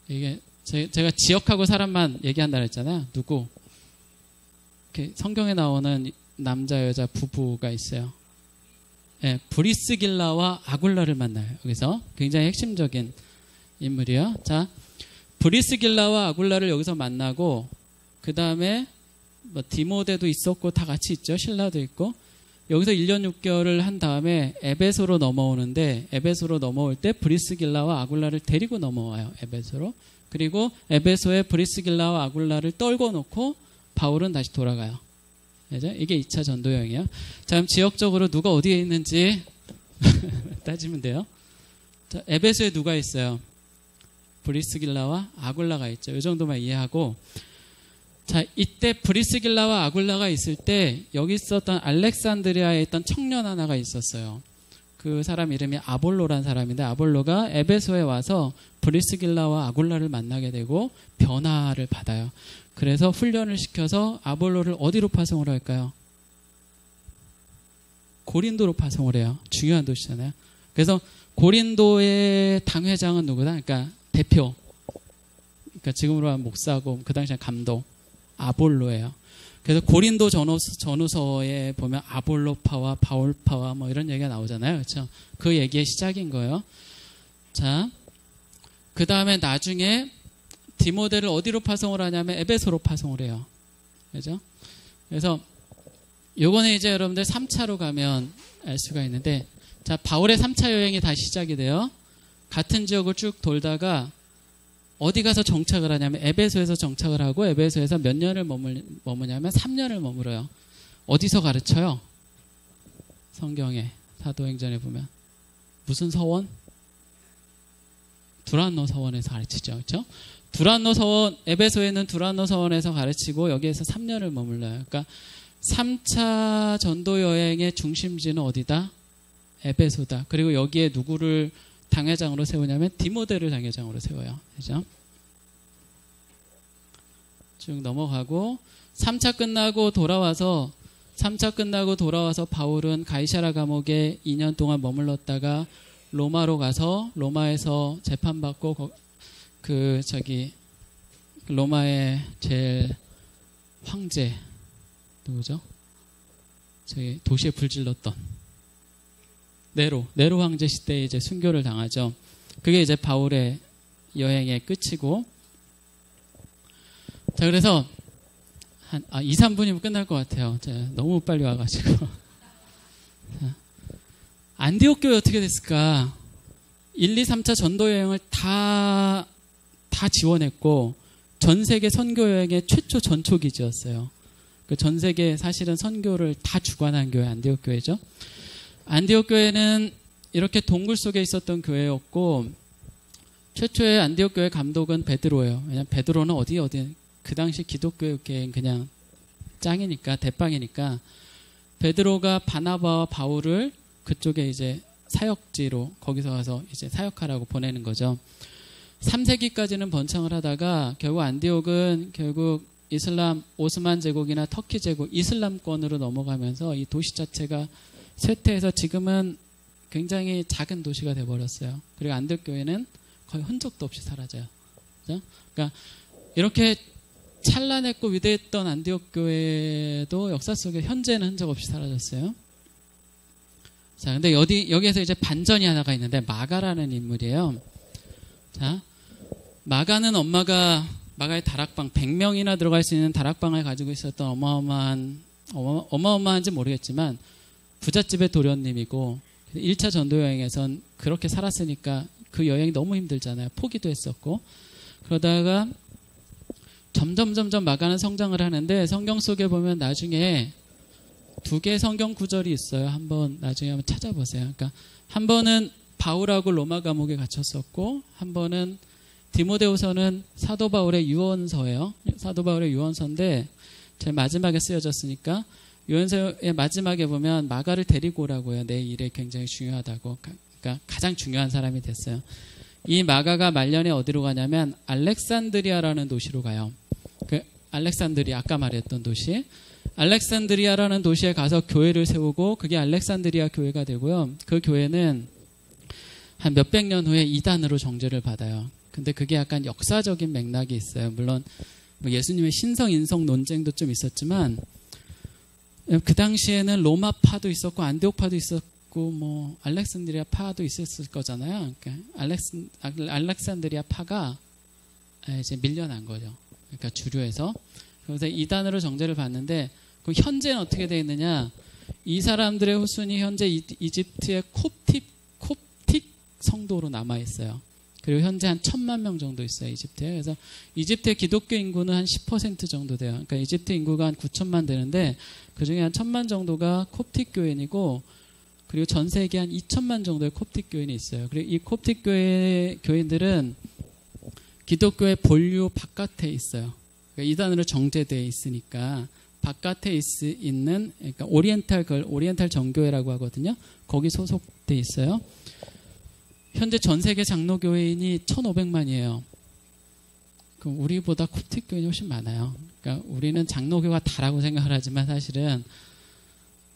이게 제가 지역하고 사람만 얘기한다 그랬잖아요. 누구? 성경에 나오는 남자 여자 부부가 있어요. 네, 브리스길라와 아굴라를 만나요. 여기서 굉장히 핵심적인 인물이에요. 자, 브리스길라와 아굴라를 여기서 만나고 그 다음에 뭐 디모데도 있었고 다 같이 있죠. 신라도 있고 여기서 1년 6개월을 한 다음에 에베소로 넘어오는데 에베소로 넘어올 때 브리스길라와 아굴라를 데리고 넘어와요. 에베소로. 그리고 에베소에 브리스길라와 아굴라를 떨궈 놓고 바울은 다시 돌아가요. 이게 2차 전도 여행이에요. 자, 그럼 지역적으로 누가 어디에 있는지 따지면 돼요. 자, 에베소에 누가 있어요? 브리스길라와 아굴라가 있죠. 이 정도만 이해하고 자, 이때 브리스길라와 아굴라가 있을 때 여기 있었던 알렉산드리아에 있던 청년 하나가 있었어요. 그 사람 이름이 아볼로란 사람인데 아볼로가 에베소에 와서 브리스길라와 아굴라를 만나게 되고 변화를 받아요. 그래서 훈련을 시켜서 아볼로를 어디로 파송을 할까요? 고린도로 파송을 해요. 중요한 도시잖아요. 그래서 고린도의 당회장은 누구다? 그러니까 대표. 그러니까 지금으로 하면 목사고 그 당시에 감독 아볼로예요. 그래서 고린도 전후서에 보면 아볼로파와 바울파와 뭐 이런 얘기가 나오잖아요. 그렇죠? 그 얘기의 시작인 거예요. 자, 그 다음에 나중에 디모데를 어디로 파송을 하냐면 에베소로 파송을 해요. 그죠? 그래서 요거는 이제 여러분들 3차로 가면 알 수가 있는데, 자, 바울의 3차 여행이 다시 시작이 돼요. 같은 지역을 쭉 돌다가 어디 가서 정착을 하냐면 에베소에서 정착을 하고 에베소에서 몇 년을 머무냐면 3년을 머물어요. 어디서 가르쳐요? 성경에 사도행전에 보면 무슨 서원? 두란노 서원에서 가르치죠. 그렇죠? 두란노 서원, 에베소에는 두란노 서원에서 가르치고 여기에서 3년을 머물러요. 그러니까 3차 전도 여행의 중심지는 어디다? 에베소다. 그리고 여기에 누구를 당회장으로 세우냐면 디모데를 당회장으로 세워요. 그죠? 쭉 넘어가고 3차 끝나고 돌아와서 바울은 가이사랴 감옥에 2년 동안 머물렀다가 로마로 가서 로마에서 재판받고 로마의 제일 황제 누구죠? 저기 도시에 불질렀던 네로 황제 시대에 이제 순교를 당하죠. 그게 이제 바울의 여행의 끝이고, 자, 그래서 한 2, 3분이면 끝날 것 같아요. 제가 너무 빨리 와가지고. 자, 안디옥 교회 어떻게 됐을까? 1, 2, 3차 전도 여행을 다 지원했고 전 세계 선교 여행의 최초 전초기지였어요. 그 전 세계 사실은 선교를 다 주관한 교회 안디옥 교회죠. 안디옥 교회는 이렇게 동굴 속에 있었던 교회였고 최초의 안디옥 교회 감독은 베드로예요. 왜냐하면 베드로는 어디 그 당시 기독교계엔 그냥 짱이니까 대빵이니까 베드로가 바나바와 바울을 그쪽에 이제 사역지로 거기서 가서 이제 사역하라고 보내는 거죠. 3세기까지는 번창을 하다가 결국 안디옥은 이슬람 오스만 제국이나 터키 제국 이슬람권으로 넘어가면서 이 도시 자체가 쇠퇴해서 지금은 굉장히 작은 도시가 돼버렸어요. 그리고 안디옥 교회는 거의 흔적도 없이 사라져요. 그렇죠? 그러니까 이렇게 찬란했고 위대했던 안디옥 교회도 역사 속에 현재는 흔적 없이 사라졌어요. 자, 근데 여기에서 이제 반전이 하나가 있는데 마가라는 인물이에요. 자, 마가는 마가의 다락방 100명이나 들어갈 수 있는 다락방을 가지고 있었던 어마어마한지 모르겠지만 부잣집의 도련님이고 1차 전도 여행에선 그렇게 살았으니까 그 여행이 너무 힘들잖아요. 포기도 했었고 그러다가 점점 마가는 성장을 하는데 성경 속에 보면 나중에 2개의 성경 구절이 있어요. 나중에 한번 찾아보세요. 그러니까 한 번은 바울하고 로마 감옥에 갇혔었고 한 번은 디모데후서는 사도 바울의 유언서예요. 사도 바울의 유언서인데 제일 마지막에 쓰여졌으니까 유언서의 마지막에 보면 마가를 데리고 오라고 해요. 내 일에 굉장히 중요하다고. 그러니까 가장 중요한 사람이 됐어요. 이 마가가 말년에 어디로 가냐면 알렉산드리아라는 도시로 가요. 그 알렉산드리아 아까 말했던 도시. 알렉산드리아라는 도시에 가서 교회를 세우고 그게 알렉산드리아 교회가 되고요. 그 교회는 한 몇백 년 후에 이단으로 정죄를 받아요. 근데 그게 약간 역사적인 맥락이 있어요. 물론 뭐 예수님의 신성 인성 논쟁도 좀 있었지만 그 당시에는 로마파도 있었고 안디옥파도 있었고 뭐 알렉산드리아 파도 있었을 거잖아요. 그러니까 알렉산드리아 파가 이제 밀려난 거죠. 그러니까 주류에서. 그래서 이단으로 정죄를 받는데 그럼 현재는 어떻게 되어 있느냐? 이 사람들의 후손이 현재 이집트의 콥틱 성도로 남아 있어요. 그리고 현재 한 1000만 명 정도 있어요, 이집트에. 그래서 이집트의 기독교 인구는 한 10% 정도 돼요. 그러니까 이집트 인구가 한 9천만 되는데 그 중에 한 1000만 정도가 콥틱 교인이고 그리고 전 세계에 한 2천만 정도의 콥틱 교인이 있어요. 그리고 이 콥틱 교인들은 기독교의 본류 바깥에 있어요. 그러니까 이단으로 정제되어 있으니까 바깥에 있는 그러니까 오리엔탈 정교회라고 하거든요. 거기 소속돼 돼 있어요. 현재 전 세계 장로교회인이 1,500만이에요. 그럼 우리보다 콥틱 교인이 훨씬 많아요. 그러니까 우리는 장로교가 다라고 생각을 하지만 사실은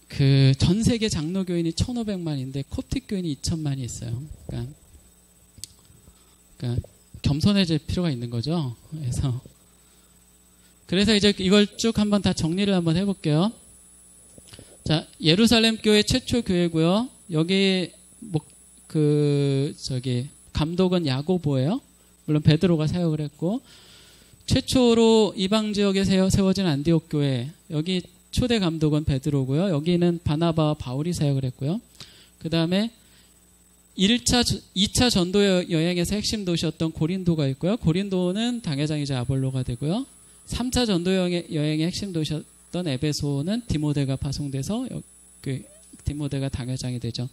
그 전 세계 장로교인이 1,500만인데 콥틱 교인이 2,000만이 있어요. 그러니까 겸손해질 필요가 있는 거죠. 그래서 이제 이걸 쭉 한번 다 정리를 한번 해볼게요. 자, 예루살렘 교회 최초 교회고요. 여기 감독은 야고보예요. 물론 베드로가 사역을 했고, 최초로 이방 지역에 세워진 안디옥 교회, 여기 초대 감독은 베드로고요. 여기는 바나바와 바울이 사역을 했고요. 그 다음에 2차 전도 여행에서 핵심 도시였던 고린도가 있고요. 고린도는 당회장이자 아볼로가 되고요. 3차 전도 여행의 핵심 도시였던 에베소는 디모데가 파송돼서 디모데가 당회장이 되죠.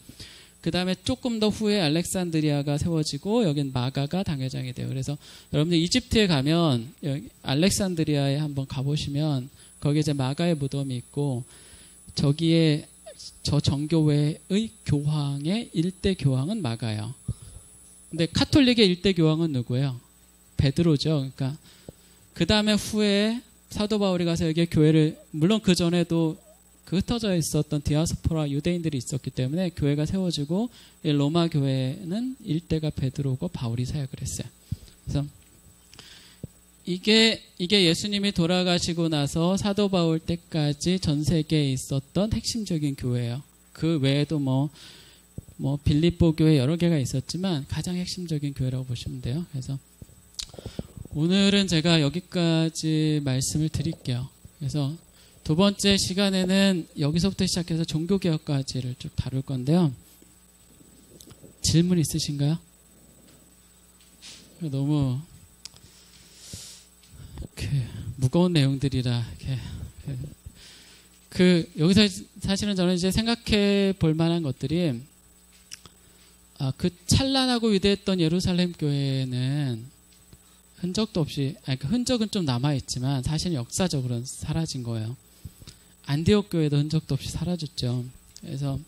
그 다음에 조금 더 후에 알렉산드리아가 세워지고 여긴 마가가 당회장이 돼요. 그래서 여러분들 이집트에 가면 알렉산드리아에 한번 가보시면 거기에 이제 마가의 무덤이 있고 저기에 저 정교회의 교황의 일대 교황은 마가예요. 근데 카톨릭의 일대 교황은 누구예요? 베드로죠. 그러니까 그 다음에 후에 사도 바울이 가서 여기에 교회를, 물론 그 전에도 흩어져 있었던 디아스포라 유대인들이 있었기 때문에 교회가 세워지고 로마 교회는 일대가 베드로고 바울이 사역을 했어요. 그래서 이게 예수님이 돌아가시고 나서 사도 바울 때까지 전 세계에 있었던 핵심적인 교회예요. 그 외에도 뭐 빌립보 교회 여러 개가 있었지만 가장 핵심적인 교회라고 보시면 돼요. 그래서 오늘은 제가 여기까지 말씀을 드릴게요. 그래서 두 번째 시간에는 여기서부터 시작해서 종교개혁까지를 쭉 다룰 건데요. 질문 있으신가요? 너무 무거운 내용들이라 여기서 사실은 저는 이제 생각해 볼 만한 것들이 그 찬란하고 위대했던 예루살렘 교회는 흔적도 없이, 그 흔적은 좀 남아있지만 사실 역사적으로는 사라진 거예요. 안디옥 교회도 흔적도 없이 사라졌죠. 그래서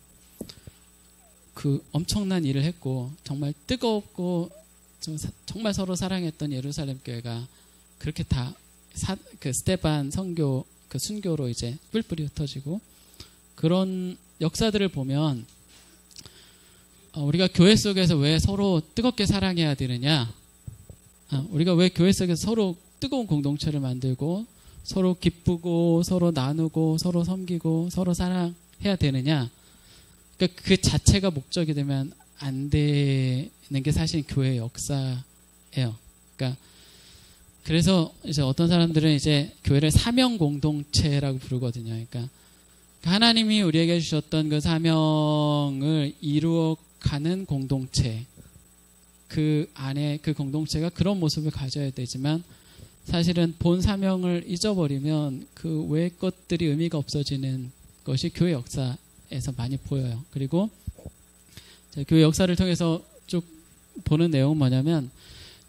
그 엄청난 일을 했고 정말 뜨겁고 정말 서로 사랑했던 예루살렘 교회가 그렇게 다 스테반 선교 순교로 이제 뿔뿔이 흩어지고, 그런 역사들을 보면 우리가 교회 속에서 왜 서로 뜨겁게 사랑해야 되느냐, 우리가 왜 교회 속에서 서로 뜨거운 공동체를 만들고 서로 기쁘고 서로 나누고 서로 섬기고 서로 사랑해야 되느냐, 그러니까 그 자체가 목적이 되면 안 되는 게 사실 교회의 역사예요. 그러니까 그래서 이제 어떤 사람들은 이제 교회를 사명 공동체라고 부르거든요. 그러니까 하나님이 우리에게 주셨던 그 사명을 이루어가는 공동체, 그 안에 그 공동체가 그런 모습을 가져야 되지만 사실은 본 사명을 잊어버리면 그 외의 것들이 의미가 없어지는 것이 교회 역사에서 많이 보여요. 그리고 교회 역사를 통해서 쭉 보는 내용은 뭐냐면,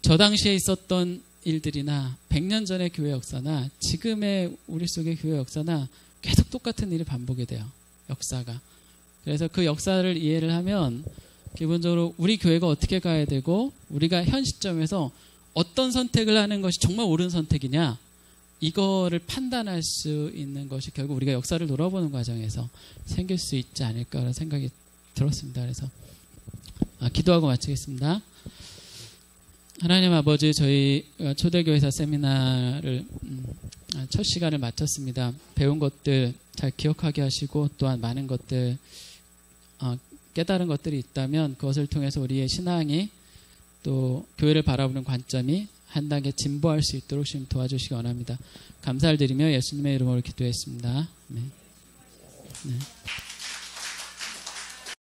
저 당시에 있었던 일들이나 100년 전의 교회 역사나 지금의 우리 속의 교회 역사나 계속 똑같은 일이 반복이 돼요. 역사가. 그래서 그 역사를 이해를 하면 기본적으로 우리 교회가 어떻게 가야 되고 우리가 현 시점에서 어떤 선택을 하는 것이 정말 옳은 선택이냐, 이거를 판단할 수 있는 것이 결국 우리가 역사를 돌아보는 과정에서 생길 수 있지 않을까라는 생각이 들었습니다. 그래서 기도하고 마치겠습니다. 하나님 아버지, 저희 초대교회사 세미나를 첫 시간을 마쳤습니다. 배운 것들 잘 기억하게 하시고 또한 많은 것들 깨달은 것들이 있다면 그것을 통해서 우리의 신앙이 또 교회를 바라보는 관점이 한 단계 진보할 수 있도록 주님 도와주시기 원합니다. 감사를 드리며 예수님의 이름으로 기도했습니다. 네. 네.